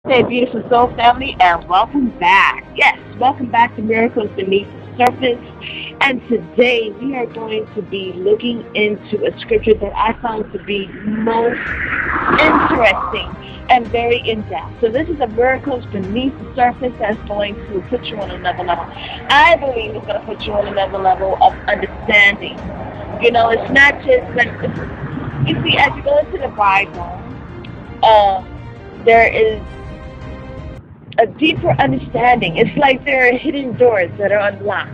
Hey, beautiful soul family, and welcome back. Yes, welcome back to Miracles Beneath the Surface. And today we are going to be looking into a scripture that I found to be most interesting and very in-depth. So this is a Miracles Beneath the Surface that's going to put you on another level. I believe it's going to put you on another level of understanding. You know, it's not just when, you see, as you go into the Bible, there is a deeper understanding. It's like there are hidden doors that are unlocked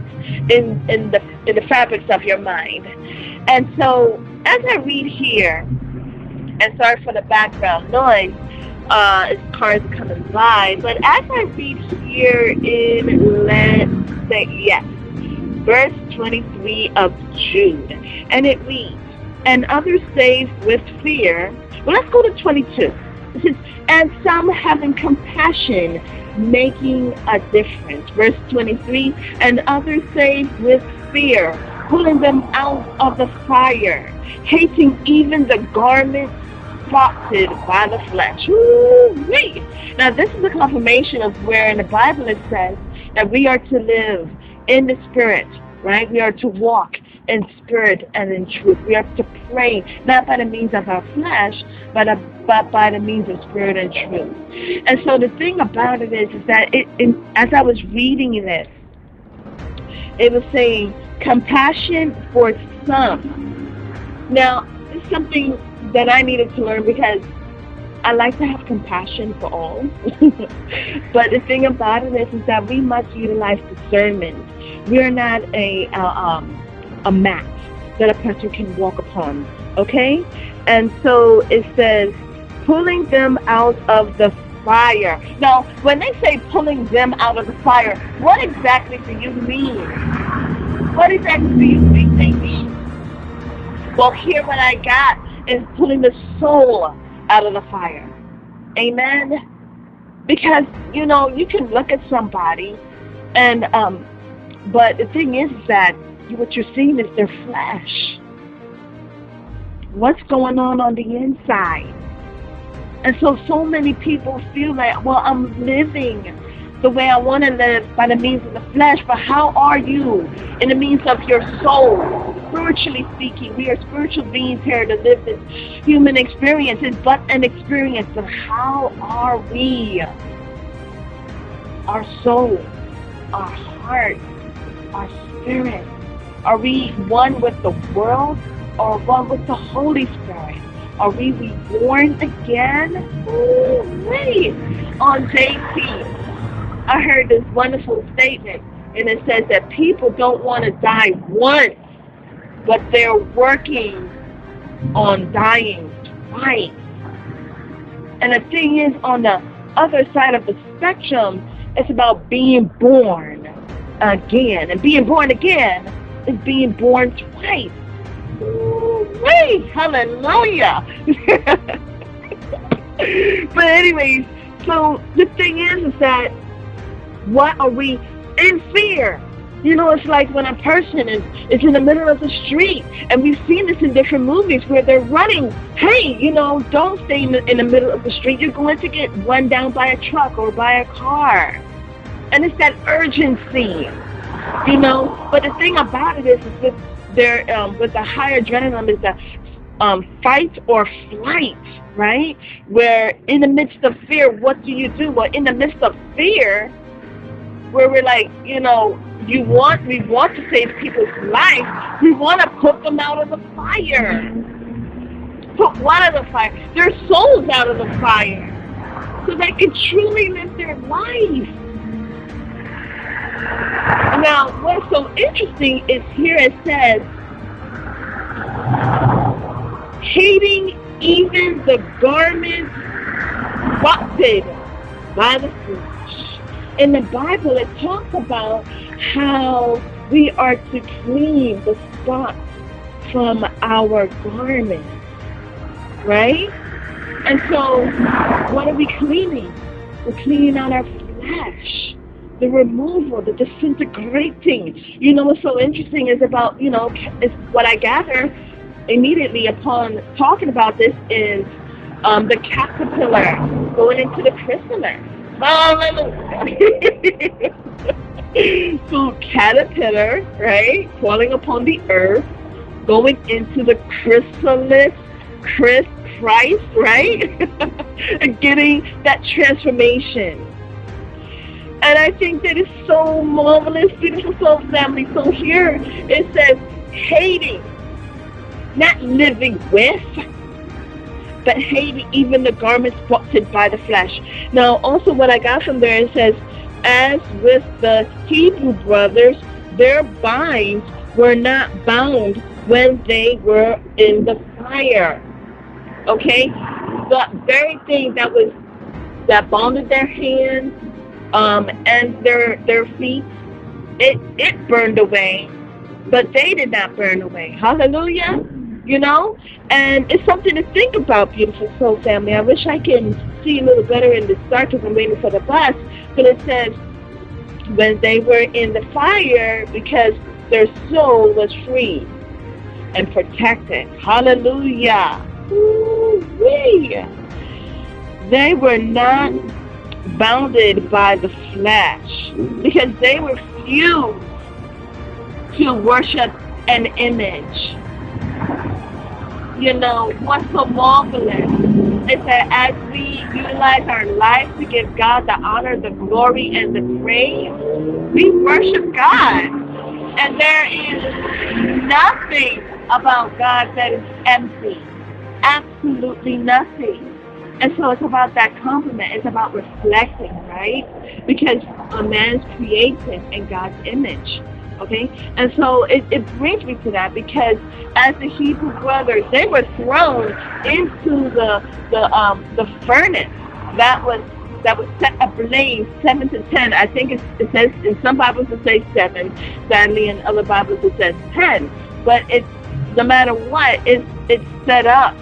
in the fabrics of your mind. And so as I read here, and sorry for the background noise, as cars are coming by, but as I read here in, let's say, yes, verse 23 of Jude, and it reads, and others saved with fear. Well, let's go to 22. It says, and some having compassion, making a difference. Verse 23, and others saved with fear, pulling them out of the fire, hating even the garment spotted by the flesh. Woo-wee. Now, this is a confirmation of where in the Bible it says that we are to live in the Spirit, right? We are to walk in spirit and in truth. We are to pray, not by the means of our flesh, but by the means of spirit and truth. And so the thing about it is that as I was reading this, it was saying compassion for some. Now, it's something that I needed to learn because I like to have compassion for all. But the thing about it is that we must utilize discernment. We are not a mat that a person can walk upon, okay? And so it says, pulling them out of the fire. Now, when they say pulling them out of the fire, what exactly do you mean? What exactly do you think they mean? Well, here what I got is pulling the soul out of the fire. Amen? Because, you know, you can look at somebody and, but the thing is that what you're seeing is their flesh. What's going on the inside? And so many people feel like, well, I'm living the way I want to live by the means of the flesh, but how are you in the means of your soul? Spiritually speaking, we are spiritual beings here to live this human experience. It's but an experience, but how are we? Our soul, our heart, our spirit. Are we one with the world or one with the Holy Spirit? Are we reborn again? Ooh-wee. On JT, I heard this wonderful statement, and it says that people don't want to die once, but they're working on dying twice. And the thing is, on the other side of the spectrum, it's about being born again. And being born again is being born twice. Wait, hallelujah. But anyways, so the thing is that what are we in fear? You know, it's like when a person is in the middle of the street, and we've seen this in different movies where they're running. Hey, you know, don't stay in the middle of the street. You're going to get run down by a truck or by a car. And it's that urgency. You know, but the thing about it is that there, with the higher adrenaline is the fight or flight, right? Where in the midst of fear, what do you do? Well, in the midst of fear, where we're like, you know, we want to save people's life. We want to put them out of the fire. Put what out of the fire? Their souls out of the fire, so they can truly live their life. Now, what's so interesting is here it says, hating even the garment spotted by the flesh. In the Bible, it talks about how we are to clean the spots from our garments, right? And so, what are we cleaning? We're cleaning out our flesh. The removal, the disintegrating. You know what's so interesting is about, you know, is what I gather immediately upon talking about this is the caterpillar going into the chrysalis. Hallelujah. So caterpillar, right, crawling upon the earth, going into the chrysalis, Christ, right, and getting that transformation. And I think that is so marvelous, beautiful soul family. So here it says hating, not living with, but hating even the garments spotted by the flesh. Now, also what I got from there, it says, as with the Hebrew brothers, their binds were not bound when they were in the fire. Okay? The very thing that bounded their hands and their feet, it burned away, but they did not burn away. Hallelujah. You know, and it's something to think about, beautiful soul family. I wish I can see a little better in the start because I'm waiting for the bus. But it says when they were in the fire, because their soul was free and protected. Hallelujah. Ooh-wee. They were not bounded by the flesh because they refused to worship an image. You know, what's so marvelous is that as we utilize our life to give God the honor, the glory, and the praise, we worship God. And there is nothing about God that is empty. Absolutely nothing. And so it's about that compliment. It's about reflecting, right? Because a man is created in God's image. Okay, and so it brings me to that because as the Hebrew brothers, they were thrown into the furnace that was set ablaze 7 to 10. I think it says in some Bibles it says 7, sadly in other Bibles it says 10. But it's no matter what, it's set up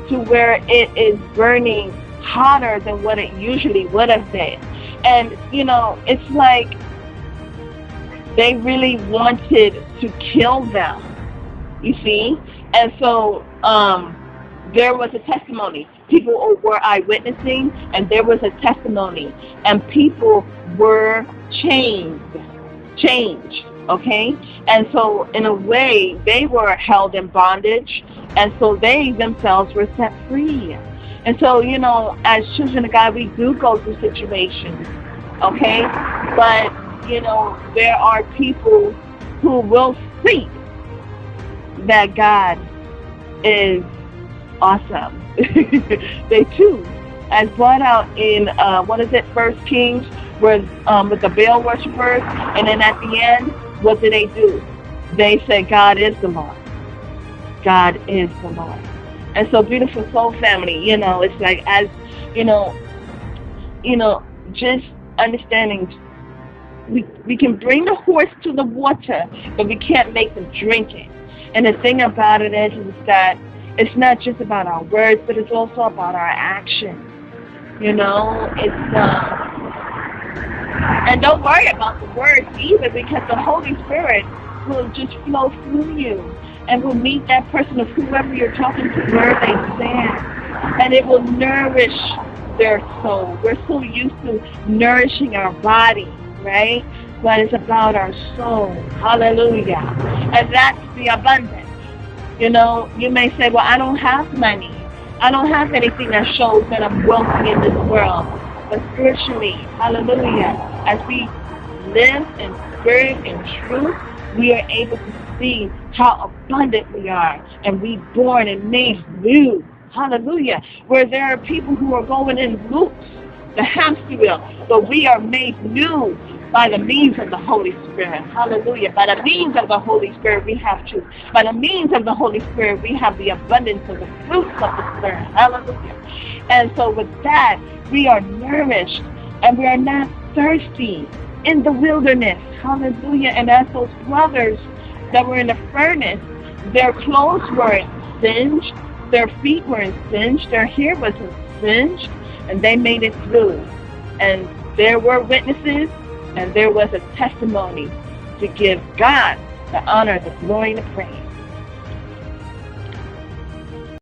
to where it is burning hotter than what it usually would have been, and you know it's like they really wanted to kill them, you see? And so there was a testimony. People were eyewitnessing, and there was a testimony. And people were changed, okay? And so in a way, they were held in bondage, and so they themselves were set free. And so, you know, as children of God, we do go through situations, okay? But you know, there are people who will see that God is awesome. They too, as brought out in, 1 Kings, where, with the Baal worshippers, and then at the end, what do? They say, God is the Lord. God is the Lord. And so, beautiful soul family, you know, it's like, as, you know, just understanding, we can bring the horse to the water, but we can't make them drink it. And the thing about it is that it's not just about our words, but it's also about our actions. You know, it's and don't worry about the words either, because the Holy Spirit will just flow through you and will meet that person of whoever you're talking to where they stand, and it will nourish their soul. We're so used to nourishing our body, right? But it's about our soul. Hallelujah. And that's the abundance. You know, you may say, well, I don't have money. I don't have anything that shows that I'm wealthy in this world. But spiritually, hallelujah, as we live in spirit and truth, we are able to see how abundant we are. And we born and made new. Hallelujah. Where there are people who are going in loops, the hamster wheel, but we are made new by the means of the Holy Spirit. Hallelujah. By the means of the Holy Spirit, we have truth. By the means of the Holy Spirit, we have the abundance of the fruits of the Spirit. Hallelujah. And so with that, we are nourished and we are not thirsty in the wilderness. Hallelujah. And as those brothers that were in the furnace, their clothes weren't singed, their feet weren't singed, their hair wasn't singed, and they made it through. And there were witnesses, and there was a testimony to give God the honor, the glory, and the praise.